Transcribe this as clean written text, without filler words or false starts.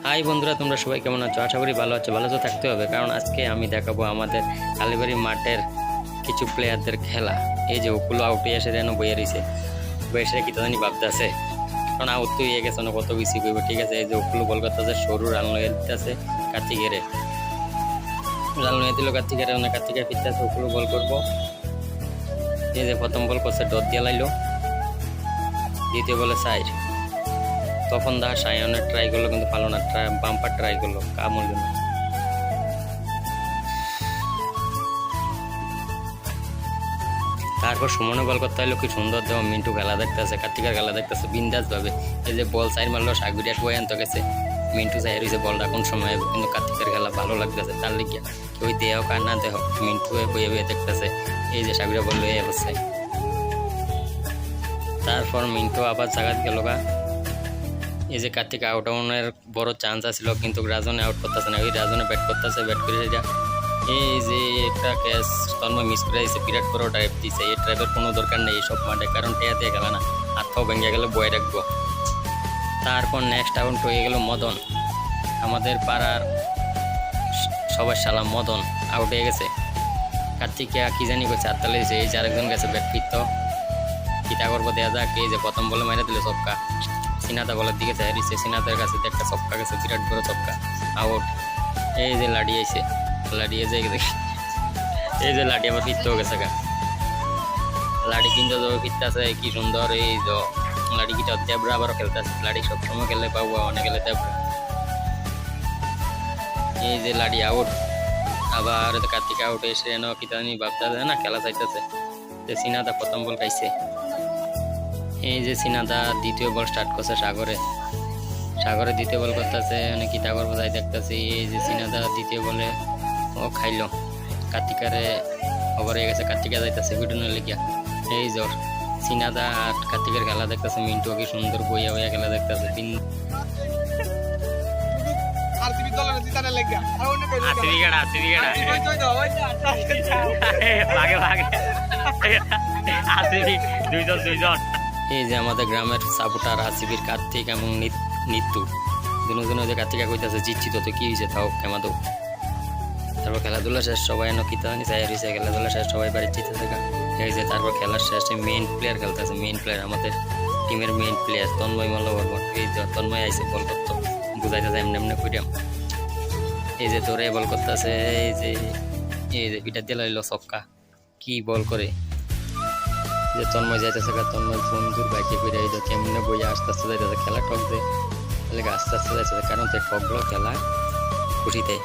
High বন্ধুরা, তোমরা সবাই কেমন আছো? আশা করি ভালো আছো। ভালো তো থাকতে হবে, কারণ আজকে আমি দেখাবো আমাদের কালীবাড়ি মাঠের কিছু প্লেয়ারদের খেলা। এই যে ওগুলো আউটে এসে যেন বইয়ে রয়েছে, বয়সে কি জানি ভাবতেছে, কারণ আউট তো ইয়ে গেছে না, কত বেশি করবে। ঠিক আছে, এই যে ওগুলো বল করতেছে, সরু রান লয়ে দিতেছে কার্তিকেরে, রান লয়ে দিল কার্তিকেরে, মানে কার্তিকের ফিরতেছে, ওগুলো বল করবো। এই যে প্রথম বল করছে, ডট দিয়ে লাইলো, দ্বিতীয় বলে সাইড, তখন দেখা সায়নের ট্রাই করলো কিন্তু ভালো না, বাম্পার ট্রাই করলো, কাম হলো না। তারপর সুমনে বল করতে হলো, কি সুন্দর দেওয়া, মিন্টু খেলা দেখতেছে, কার্তিকের খেলা দেখতেছে বিন্দাস ভাবে। এই যে বল সাইড মারলো, সাগুরিয়া বই আনতে গেছে, মিন্টু সাইড হয়েছে বলটা কোন সময়, কিন্তু কার্তিকের খেলা ভালো লাগতেছে। তার লিগে কেউ দেহ কার না দেহ, মিন্টু বইয়ে বইয়ে দেখতেছে। এই যে সাগুরিয়া বললো এই অবস্থায়, তারপর মিন্টু আবার জাগাত গেল গা। এই যে কার্তিক আউট হওয়ার বড় চান্স আছিল, কিন্তু রাজনে আউট করতেছে না, ওই রাজনে ব্যাট করতেছে, ব্যাট করে যা এই যে একটা ক্যাচ তন্ময় মিস করে দিয়েছে, বিরাট বড় ড্রাইভ দিয়েছে। এই ড্রাইভের কোনো দরকার নেই এইসব মাঠে, কারণ টেয়া দিয়ে গেল না, হাত পাও ভেঙে গেলে বয়ে রাখবো। তারপর নেক্সট আউট হয়ে গেল মদন, আমাদের পাড়ার সবার শালা মদন আউট হয়ে গেছে। কার্তিকে কি জানি করছে, আত্মালে এই যে আরেকজন গেছে ব্যাট ফিরত, কিতা করবো দেওয়া যাক। এই যে প্রথম বলে মাইরে দিল চক্কা, সিনাদা বলের দিকে চাই দিচ্ছে, সিনাদার কাছে একটা চক্কা গেছে, বিরাট বড় চক্কা, আউট। এই যে লাডি আইছে, লাডি এসে এই যে লাডি আবার ফিরতেও গেছে গা, লাডি কিন্তু ফিরতে আছে কি সুন্দর। এই যে লাডি কিটা দেবরা আবারও খেলতে আছে, লাডি সবসময় খেলে পাবো, অনেক খেলে দেবরা। এই যে লাডি আউট, আবার কার্তিক আউট এসে কিতা জানি ভাবতে না, খেলা চাইতেছে। সিনাদা প্রথম বল খাইছে। এই যে সিনাদা দ্বিতীয় বল স্টার্ট করছে, সাগরে দ্বিতীয় বল করতেছে, মানে কিতা করবো যাই দেখতেছি। এই যে সিনাদা দ্বিতীয় বলে ও খাইলো, কার্তিকারে ওভার হয়ে গেছে, কার্তিকা যাইতেছে ভিডিও লেগিয়া। এই জ্বর সিনাদা আর কার্তিকের খেলা দেখতেছে, মিন্টু কি সুন্দর বইয়া বইয়া খেলা দেখতেছে। এই যে আমাদের গ্রামের সাপোর্টার আসিবির কার্তিক এবং নিত্যু দুজনে যে কার্তিকা কইতাছে জিতছি, তো কি হয়েছে তাও কেমাদো। তারপর খেলাধুলা শেষ, সবাই কিতা জানি চাই রয়েছে, খেলাধুলা শেষ, সবাই বাড়ির জিতে থাকা। এই যে তারপর খেলার শেষে মেইন প্লেয়ার খেলতেছে, মেইন প্লেয়ার আমাদের টিমের মেইন প্লেয়ার তন্ময় মল্লবর্মন। এই যে তন্ময় আইসে বল করতো, বুঝাইতেছে এমনি এমনি কইরাম। এই যে তোরে বল করতেছে, এই যে পিটা দিয়ে লাইলো চক্কা, কি বল করে। যে তন্ময় যাইতেছে, তন্ময় বন্ধুর বাইকে ফিরে এই যে কেমনে বইয়া আস্তে আস্তে যাইতেছে, খেলা ঠক দেয়, আস্তে আস্তে যাইতেছে, কারণ তো ঠকগুলো খেলা খুশিতে।